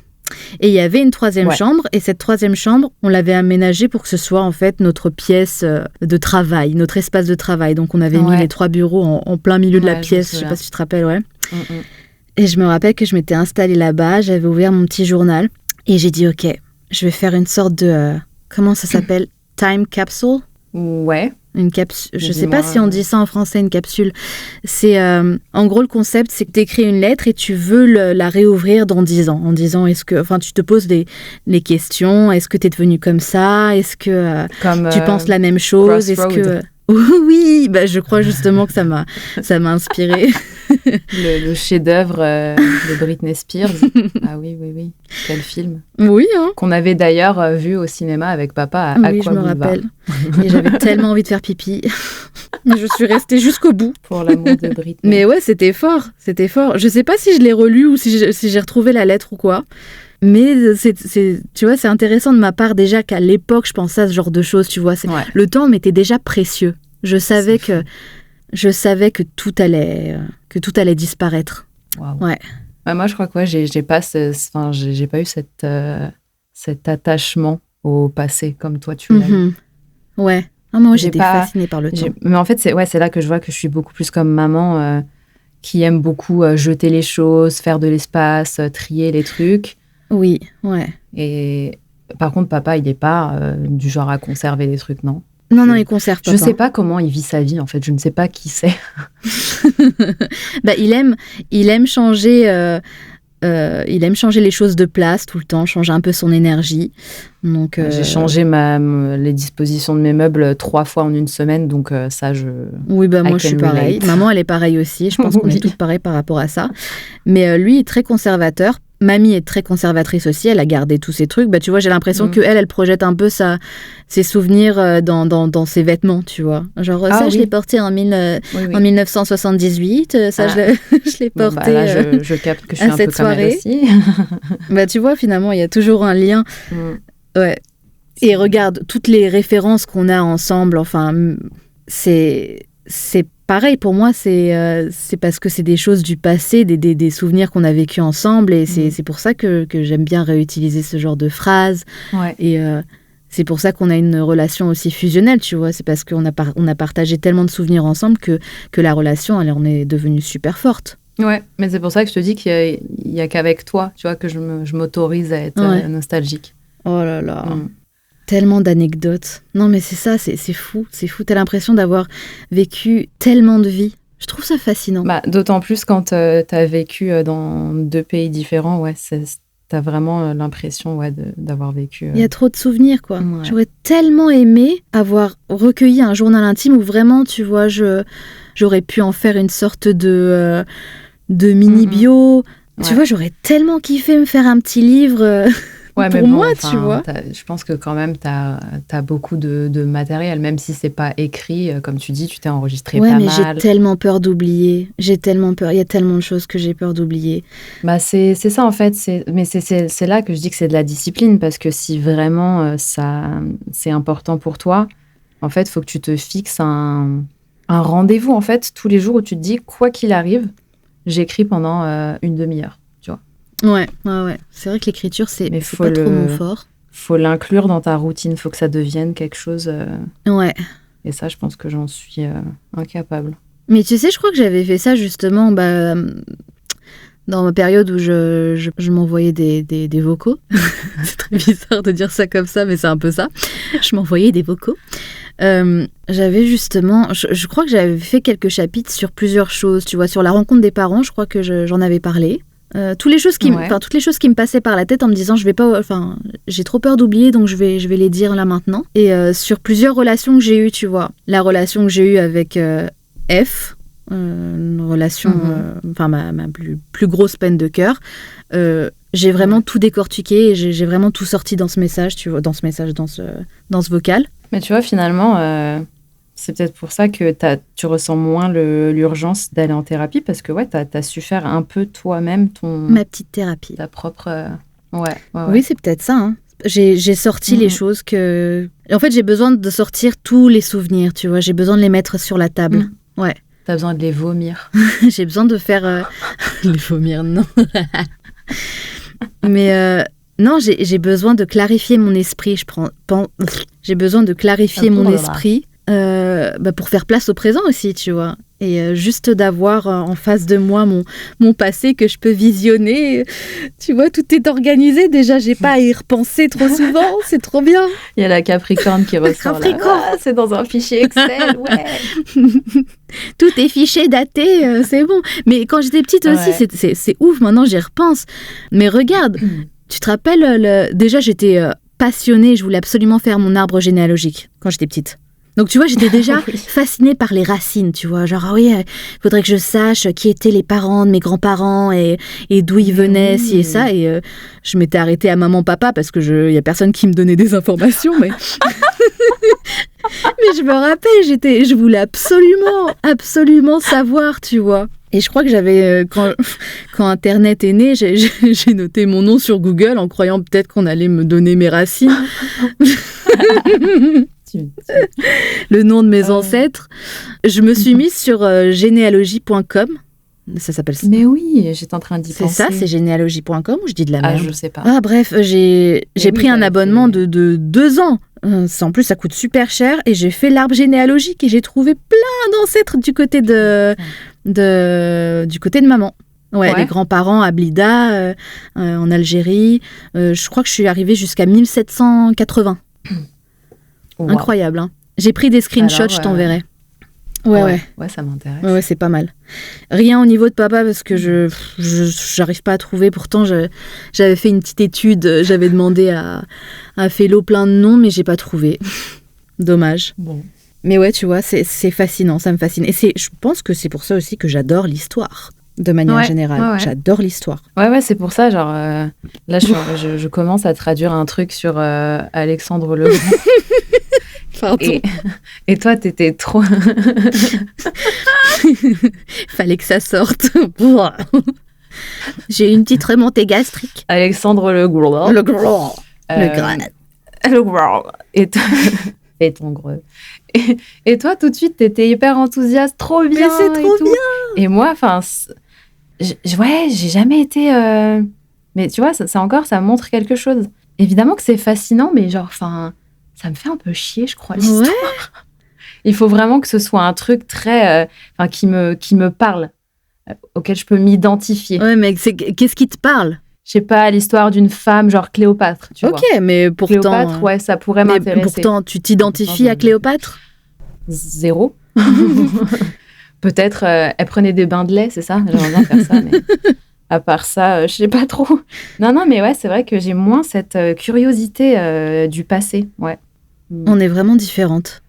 Et il y avait une troisième chambre et cette troisième chambre, on l'avait aménagée pour que ce soit en fait notre pièce de travail, notre espace de travail. Donc on avait mis les 3 bureaux en plein milieu de la pièce. Je sais pas si tu te rappelles, ouais. Et je me rappelle que je m'étais installée là-bas, j'avais ouvert mon petit journal et j'ai dit ok, je vais faire une sorte de comment ça s'appelle, time capsule. Ouais. Une capsule. Je sais pas si on dit ça en français, une capsule. C'est en gros le concept, c'est que tu écris une lettre et tu veux la réouvrir dans 10 ans, en disant tu te poses les questions. Est-ce que tu es devenu comme ça? Est-ce que tu penses la même chose? Est-ce que oui, je crois justement que ça m'a inspiré. le chef-d'œuvre de Britney Spears. Ah oui. Quel film. Oui, hein. Qu'on avait d'ailleurs vu au cinéma avec papa à Aqua Boulevard. Oui, je me rappelle. Et j'avais tellement envie de faire pipi. Je suis restée jusqu'au bout. Pour l'amour de Britney. Mais ouais, c'était fort. Je sais pas si je l'ai relu ou si j'ai retrouvé la lettre ou quoi. Mais tu vois, c'est intéressant de ma part déjà qu'à l'époque, je pensais à ce genre de choses, tu vois. Le temps m'était déjà précieux. Je savais que tout allait disparaître. Wow. Ouais. Moi, je crois que j'ai pas eu cet attachement au passé comme toi, tu l'as eu. Ouais. Moi, j'étais fascinée par le temps. Mais en fait, c'est là que je vois que je suis beaucoup plus comme maman qui aime beaucoup jeter les choses, faire de l'espace, trier les trucs. Oui, ouais. Et par contre, papa, il n'est pas du genre à conserver les trucs, non? Non, il conserve pas. Je sais pas comment il vit sa vie, en fait. Je ne sais pas qui c'est. Il aime changer... il aime changer les choses de place tout le temps, changer un peu son énergie. Donc, j'ai changé les dispositions de mes meubles 3 fois en une semaine, donc ça, Oui, moi je suis pareil. Maman, elle est pareille aussi. Je pense qu'on est toutes pareilles par rapport à ça. Mais lui est très conservateur. Mamie est très conservatrice aussi. Elle a gardé tous ses trucs. Tu vois, j'ai l'impression qu'elle projette un peu ses souvenirs dans ses vêtements, tu vois. Genre, je l'ai porté en 1978. Ça, je l'ai porté là, je capte que je suis un peu comme elle aussi. Tu vois, finalement, il y a toujours un lien. Ouais. Et regarde, toutes les références qu'on a ensemble, enfin, c'est pareil, pour moi, c'est parce que c'est des choses du passé, des souvenirs qu'on a vécus ensemble, et c'est pour ça que j'aime bien réutiliser ce genre de phrases. Ouais. Et c'est pour ça qu'on a une relation aussi fusionnelle, tu vois. C'est parce qu'on a partagé tellement de souvenirs ensemble que la relation, elle en est devenue super forte. Ouais, mais c'est pour ça que je te dis qu'il y a qu'avec toi, tu vois, que je m'autorise à être nostalgique. Oh là là. Tellement d'anecdotes. Non, mais c'est ça, c'est fou. C'est fou. T'as l'impression d'avoir vécu tellement de vies. Je trouve ça fascinant. D'autant plus quand t'as vécu dans 2 pays différents, t'as vraiment l'impression d'avoir vécu... Il y a trop de souvenirs, quoi. Ouais. J'aurais tellement aimé avoir recueilli un journal intime où vraiment, tu vois, j'aurais pu en faire une sorte de mini-bio. Tu vois, j'aurais tellement kiffé me faire un petit livre... Ouais, mais pour bon, moi, enfin, tu vois. je pense que quand même, t'as beaucoup de matériel, même si c'est pas écrit, comme tu dis, tu t'es enregistré Ouais, pas mais mal. j'ai tellement peur d'oublier. J'ai tellement peur. Il y a tellement de choses que j'ai peur d'oublier. Bah, c'est ça, en fait. Mais c'est là que je dis que c'est de la discipline, parce que si vraiment c'est important pour toi, en fait, il faut que tu te fixes un rendez-vous, en fait, tous les jours où tu te dis, quoi qu'il arrive, j'écris pendant une demi-heure, tu vois. Ouais. C'est vrai que l'écriture, c'est Mais pas trop mon fort. Faut l'inclure dans ta routine, faut que ça devienne quelque chose. Ouais. Et ça, je pense que j'en suis incapable. Mais tu sais, je crois que j'avais fait ça justement dans ma période où je m'envoyais des vocaux. C'est très bizarre de dire ça comme ça, mais c'est un peu ça. Je m'envoyais des vocaux. J'avais justement, je crois que j'avais fait quelques chapitres sur plusieurs choses, tu vois, sur la rencontre des parents, je crois que j'en avais parlé. Toutes les choses qui me passaient par la tête en me disant j'ai trop peur d'oublier, donc je vais les dire là maintenant. Et sur plusieurs relations que j'ai eues, tu vois, la relation que j'ai eue avec F, une relation, ma plus grosse peine de cœur. J'ai vraiment tout décortiqué et j'ai vraiment tout sorti dans ce message, tu vois, dans ce vocal. Mais tu vois, finalement, c'est peut-être pour ça que tu ressens moins l'urgence d'aller en thérapie, parce que ouais, t'as su faire un peu toi-même ma petite thérapie. Ta propre... Ouais. Oui, c'est peut-être ça. Hein. J'ai sorti les choses que... En fait, j'ai besoin de sortir tous les souvenirs, tu vois. J'ai besoin de les mettre sur la table. Ouais. T'as besoin de les vomir. J'ai besoin de faire... Les vomir, non. Mais non, j'ai besoin de clarifier mon esprit. J'ai besoin de clarifier mon esprit pour faire place au présent aussi, tu vois. Et juste d'avoir en face de moi mon passé que je peux visionner. Tu vois, tout est organisé. Déjà, j'ai pas à y repenser trop souvent. C'est trop bien. Il y a la Capricorne qui ressort là. Ah, c'est dans un fichier Excel, ouais. Tout est fiché, daté, c'est bon. Mais quand j'étais petite aussi, c'est ouf. Maintenant, j'y repense. Mais regarde, tu te rappelles, déjà, j'étais passionnée. Je voulais absolument faire mon arbre généalogique quand j'étais petite. Donc, tu vois, j'étais déjà fascinée par les racines, tu vois. Genre, il faudrait que je sache qui étaient les parents de mes grands-parents et d'où ils venaient, ci et ça. Et je m'étais arrêtée à maman-papa parce que y a personne qui me donnait des informations, mais... mais je me rappelle, je voulais absolument savoir, tu vois. Et je crois que j'avais, quand Internet est né, j'ai noté mon nom sur Google en croyant peut-être qu'on allait me donner mes racines. Le nom de mes ancêtres. Je me suis mise sur généalogie.com. Ça s'appelle ça. Mais oui, j'étais en train d'y penser. C'est ça, c'est généalogie.com ou je dis de la merde? Je sais pas. Ah bref, j'ai pris un abonnement de 2 ans. En plus, ça coûte super cher et j'ai fait l'arbre généalogique et j'ai trouvé plein d'ancêtres du côté de maman. Ouais, les grands-parents à Blida, en Algérie. Je crois que je suis arrivée jusqu'à 1780. Wow. Incroyable, hein. J'ai pris des screenshots, je t'enverrai. Ouais, ça m'intéresse. Ouais, c'est pas mal. Rien au niveau de papa parce que j'arrive pas à trouver. Pourtant, j'avais fait une petite étude. J'avais demandé à Félo plein de noms, mais j'ai pas trouvé. Dommage. Bon. Mais ouais, tu vois, c'est fascinant, ça me fascine. Et je pense que c'est pour ça aussi que j'adore l'histoire. De manière générale, j'adore l'histoire. Ouais, c'est pour ça, genre, là, je commence à traduire un truc sur Alexandre Le Grand. Pardon. Et toi, t'étais trop... Fallait que ça sorte. J'ai une petite remontée gastrique. Alexandre Le Grand. Le Grand. Le Grand. Le Grand. Et ton gros. Et toi, tout de suite, t'étais hyper enthousiaste. Trop bien. Mais c'est trop bien. Et moi, enfin... j'ai jamais été... Mais tu vois, ça montre quelque chose. Évidemment que c'est fascinant, mais genre, enfin... Ça me fait un peu chier, je crois, l'histoire. Ouais. Il faut vraiment que ce soit un truc très... qui me parle, auquel je peux m'identifier. Ouais, mais qu'est-ce qui te parle? Je sais pas, l'histoire d'une femme, genre Cléopâtre, tu vois. Ok, mais pourtant... Cléopâtre, ouais, ça pourrait m'intéresser. Mais pourtant, tu t'identifies à Cléopâtre? 0. Peut-être, elle prenait des bains de lait, c'est ça? J'aimerais bien faire ça, mais... À part ça, je sais pas trop. Non, mais ouais, c'est vrai que j'ai moins cette curiosité du passé, ouais. On est vraiment différentes.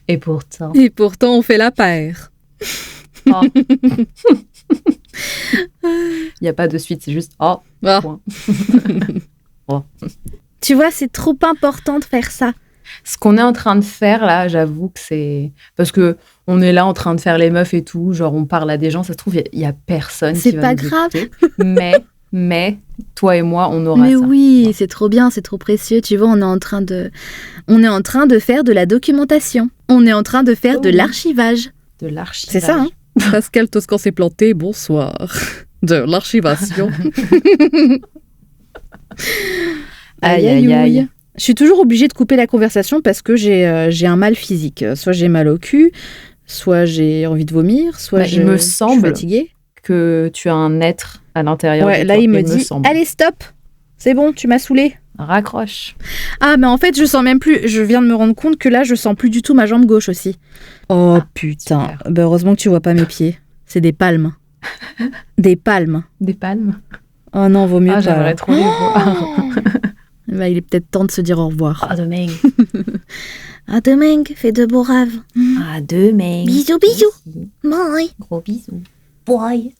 Et pourtant, on fait la paire. Oh. Il n'y a pas de suite, c'est juste point. Oh. Tu vois, c'est trop important de faire ça. Ce qu'on est en train de faire là, j'avoue que c'est... Parce que on est là en train de faire les meufs et tout, genre on parle à des gens, ça se trouve, il y a personne C'est qui va pas nous grave. écouter. Mais, toi et moi, on aura Mais ça. oui, c'est trop bien, c'est trop précieux. Tu vois, on est en train de faire de la documentation. On est en train de faire de oui. l'archivage. De l'archivage. C'est ça, hein? Pascal Toscan s'est planté, bonsoir. De l'archivation. Aïe. Je suis toujours obligée de couper la conversation parce que j'ai un mal physique. Soit j'ai mal au cul, soit j'ai envie de vomir, soit Bah, il me je suis semble fatiguée. que tu as un être à l'intérieur Ouais, de là, toi. il me dit semble. allez, stop, c'est bon, tu m'as saoulée. Raccroche. Ah, mais en fait, je sens même plus. Je viens de me rendre compte que là, je sens plus du tout ma jambe gauche aussi. Oh putain. super. Bah, heureusement que tu vois pas mes pieds. C'est des palmes. Des palmes. Des palmes. Oh non, vaut mieux pas. J'aimerais là. trop les voir. Bah, il est peut-être temps de se dire au revoir. À demain. À demain, fais de beaux rêves. À demain. Bisous, bisous. Merci. Bye. Gros bisous. Bye.